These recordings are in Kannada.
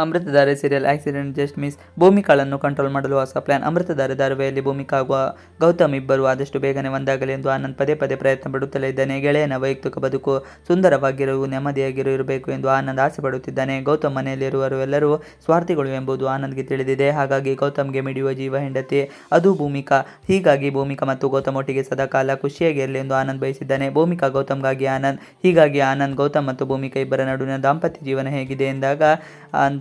Amruthadhaare serial accident just miss. ಭೂಮಿಕಾಳನ್ನು ಕಂಟ್ರೋಲ್ ಮಾಡಲು ಹೊಸ ಪ್ಲಾನ್. ಅಮೃತಧಾರೆ ಧಾರಾವಾಹಿಯಲ್ಲಿ ಭೂಮಿಕಾ ಹಾಗೂ ಗೌತಮ್ ಇಬ್ಬರು ಆದಷ್ಟು ಬೇಗನೆ ಒಂದಾಗಲಿ ಎಂದು ಆನಂದ್ ಪದೇ ಪದೇ ಪ್ರಯತ್ನ ಪಡುತ್ತಲೇ ಇದ್ದಾನೆ. ಗೆಳೆಯನ ವೈಯಕ್ತಿಕ ಬದುಕು ಸುಂದರವಾಗಿರುವ ನೆಮ್ಮದಿಯಾಗಿರಬೇಕು ಎಂದು ಆನಂದ್ ಆಸೆ ಪಡುತ್ತಿದ್ದಾನೆ. ಗೌತಮ್ ಮನೆಯಲ್ಲಿರುವರು ಎಲ್ಲರೂ ಸ್ವಾರ್ಥಿಗಳು ಎಂಬುದು ಆನಂದ್ಗೆ ತಿಳಿದಿದೆ. ಹಾಗಾಗಿ ಗೌತಮ್ಗೆ ಮಿಡಿಯುವ ಜೀವ ಹೆಂಡತಿ ಅದು ಭೂಮಿಕಾ. ಹೀಗಾಗಿ ಭೂಮಿಕಾ ಮತ್ತು ಗೌತಮ್ ಒಟ್ಟಿಗೆ ಸದಾಕಾಲ ಖುಷಿಯಾಗಿರಲಿ ಎಂದು ಆನಂದ್ ಬಯಸಿದ್ದಾನೆ. ಭೂಮಿಕಾ ಗೌತಮ್ಗಾಗಿ ಆನಂದ್. ಹೀಗಾಗಿ ಆನಂದ್ ಗೌತಮ್ ಮತ್ತು ಭೂಮಿಕಾ ಇಬ್ಬರ ನಡುವಿನ ದಾಂಪತ್ಯ ಜೀವನ ಹೇಗಿದೆ ಎಂದಾಗ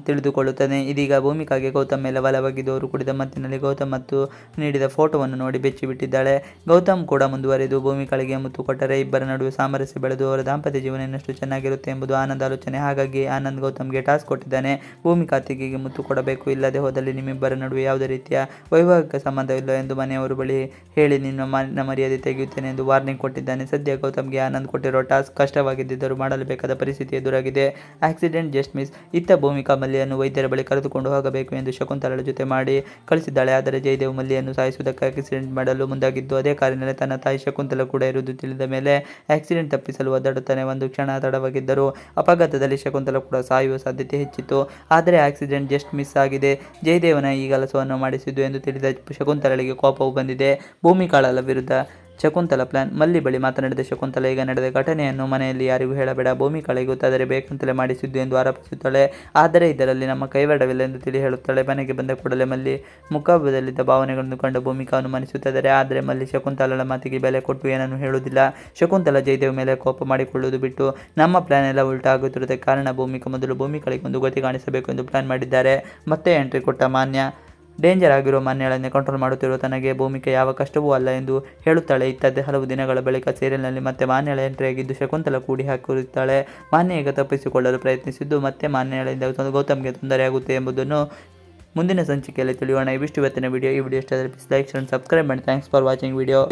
ತಿಳಿದುಕೊಳ್ಳುತ್ತಾನೆ. ಇದೀಗ ಭೂಮಿಕಾಗೆ ಗೌತಮ್ ಮೇಲೆ ಒಲವಾಗಿದ್ದು ಅವರು ಕುಡಿದ ಮತ್ತಿನಲ್ಲಿ ಗೌತಮ್ ಮತ್ತು ನೀಡಿದ ಫೋಟೋವನ್ನು ನೋಡಿ ಬೆಚ್ಚಿಬಿಟ್ಟಿದ್ದಾಳೆ. ಗೌತಮ್ ಕೂಡ ಮುಂದುವರೆದು ಭೂಮಿಕಾಳಿಗೆ ಮುತ್ತು ಕೊಟ್ಟರೆ ಇಬ್ಬರ ನಡುವೆ ಸಾಮರಸ್ಯ ಬೆಳೆದು ಅವರ ದಾಂಪತ್ಯ ಜೀವನ ಇನ್ನಷ್ಟು ಚೆನ್ನಾಗಿರುತ್ತೆ ಎಂಬುದು ಆನಂದ್ ಆಲೋಚನೆ. ಹಾಗಾಗಿ ಆನಂದ್ ಗೌತಮ್ಗೆ ಟಾಸ್ಕ್ ಕೊಟ್ಟಿದ್ದಾನೆ. ಭೂಮಿಕಾ ಅತ್ತಿಗೆಗೆ ಮುತ್ತು ಕೊಡಬೇಕು, ಇಲ್ಲದೆ ಹೋದಲ್ಲಿ ನಿಮ್ಮಿಬ್ಬರ ನಡುವೆ ಯಾವುದೇ ರೀತಿಯ ವೈವಾಹಿಕ ಸಂಬಂಧವಿಲ್ಲ ಎಂದು ಮನೆಯವರ ಬಳಿ ಹೇಳಿ ನಿನ್ನ ಮರ್ಯಾದೆ ತೆಗೆಯುತ್ತೇನೆ ಎಂದು ವಾರ್ನಿಂಗ್ ಕೊಟ್ಟಿದ್ದಾನೆ. ಸದ್ಯ ಗೌತಮ್ಗೆ ಆನಂದ್ ಕೊಟ್ಟಿರೋ ಟಾಸ್ಕ್ ಕಷ್ಟವಾಗಿದ್ದರೂ ಮಾಡಲೇಬೇಕಾದ ಪರಿಸ್ಥಿತಿ ಎದುರಾಗಿದೆ. Accident just miss. ಇತ್ತ ಭೂಮಿಕಾ ಮಲ್ಲಿಯನ್ನು ವೈದ್ಯರ ಬಳಿ ಕರೆದುಕೊಂಡು ಹೋಗಬೇಕು ಎಂದು ಶಕುಂತಲಳ ಜೊತೆ ಮಾಡಿ ಕಳಿಸಿದ್ದಾಳೆ. ಆದರೆ ಜಯದೇವ್ ಮಲ್ಲಿಯನ್ನು ಸಾಯಿಸುವುದಕ್ಕೆ ಆಕ್ಸಿಡೆಂಟ್ ಮಾಡಲು ಮುಂದಾಗಿದ್ದು ಅದೇ ಕಾರಿನಲ್ಲಿ ತನ್ನ ತಾಯಿ ಶಕುಂತಲ ಕೂಡ ಇರುವುದು ತಿಳಿದ ಮೇಲೆ ಆಕ್ಸಿಡೆಂಟ್ ತಪ್ಪಿಸಲು ಒದ್ದಾಡುತ್ತಾನೆ. ಒಂದು ಕ್ಷಣ ತಡವಾಗಿದ್ದರೂ ಅಪಘಾತದಲ್ಲಿ ಶಕುಂತಲ ಕೂಡ ಸಾಯುವ ಸಾಧ್ಯತೆ ಹೆಚ್ಚಿತ್ತು. ಆದರೆ ಆಕ್ಸಿಡೆಂಟ್ ಜಸ್ಟ್ ಮಿಸ್ ಆಗಿದೆ. ಜಯದೇವನ ಈ ಕೆಲಸವನ್ನು ಮಾಡಿಸಿದ್ದು ಎಂದು ತಿಳಿದ ಶಕುಂತಲಳಿಗೆ ಕೋಪವು ಬಂದಿದೆ. ಭೂಮಿಕಾಳ ವಿರುದ್ಧ ಶಕುಂತಲ ಪ್ಲಾನ್. ಮಲ್ಲಿ ಬಳಿ ಮಾತನಾಡಿದ ಶಕುಂತಲ ಈಗ ನಡೆದ ಘಟನೆಯನ್ನು ಮನೆಯಲ್ಲಿ ಯಾರಿಗೂ ಹೇಳಬೇಡ, ಭೂಮಿಕಾಳಿಗೆ ಗೊತ್ತಾದರೆ ಬೇಕಂತಲೇ ಮಾಡಿಸಿದ್ದು ಎಂದು ಆರೋಪಿಸುತ್ತಾಳೆ. ಆದರೆ ಇದರಲ್ಲಿ ನಮ್ಮ ಕೈವಾಡವಿಲ್ಲ ಎಂದು ತಿಳಿ ಹೇಳುತ್ತಾಳೆ. ಮನೆಗೆ ಬಂದ ಕೂಡಲೇ ಮಲ್ಲಿ ಮುಖದಲ್ಲಿದ್ದ ಭಾವನೆಗಳನ್ನು ಕಂಡು ಭೂಮಿಕಾ ಅನುಮಾನಿಸುತ್ತಿದ್ದಾರೆ. ಆದರೆ ಮಲ್ಲಿ ಶಕುಂತಲಳ ಮಾತಿಗೆ ಬೆಲೆ ಕೊಟ್ಟು ಏನನ್ನೂ ಹೇಳುವುದಿಲ್ಲ. ಶಕುಂತಲ ಜಯದೇವ್ ಮೇಲೆ ಕೋಪ ಮಾಡಿಕೊಳ್ಳುವುದು ಬಿಟ್ಟು ನಮ್ಮ ಪ್ಲಾನ್ ಎಲ್ಲ ಉಲ್ಟಾ ಆಗುತ್ತಿರುವುದಕ್ಕೆ ಕಾರಣ ಭೂಮಿಕಾ. ಮೊದಲು ಭೂಮಿಕಾಳಿಗೆ ಒಂದು ಗತಿ ಕಾಣಿಸಬೇಕು ಎಂದು ಪ್ಲಾನ್ ಮಾಡಿದ್ದಾರೆ. ಮತ್ತೆ ಎಂಟ್ರಿ ಕೊಟ್ಟ ಮಾನ್ಯ. ಡೇಂಜರ್ ಆಗಿರೋ ಮಾನ್ಯಳನ್ನೇ ಕಂಟ್ರೋಲ್ ಮಾಡುತ್ತಿರುವ ತನಗೆ ಭೂಮಿಕೆ ಯಾವ ಕಷ್ಟವೂ ಅಲ್ಲ ಎಂದು ಹೇಳುತ್ತಾಳೆ. ಇತ್ತದ್ದೇ ಹಲವು ದಿನಗಳ ಬಳಿಕ ಸೀರಿಯಲ್ನಲ್ಲಿ ಮತ್ತೆ ಮಾನ್ಯಳ ಎಂಟ್ರಿಯಾಗಿದ್ದು ಶಕುಂತಲ ಕೂಡಿ ಹಾಕಿರುತ್ತಾಳೆ. ಮಾನ್ಯ ಈಗ ತಪ್ಪಿಸಿಕೊಳ್ಳಲು ಪ್ರಯತ್ನಿಸಿದ್ದು ಮತ್ತೆ ಮಾನ್ಯಳಿಂದ ಗೌತಮ್ಗೆ ತೊಂದರೆಯಾಗುತ್ತೆ ಎಂಬುದನ್ನು ಮುಂದಿನ ಸಂಚಿಕೆಯಲ್ಲಿ ತಿಳಿಯೋಣ. ಇವಿಷ್ಟು ಇವತ್ತಿನ ವಿಡಿಯೋ. ಈ ವಿಡಿಯೋ ಇಷ್ಟ ಆದರೆ ಪ್ಲೀಸ್ ಲೈಕ್, ಶೇರ್, ಸಬ್ಸ್ಕ್ರೈಬ್ ಮಾಡಿ. Thanks for watching video.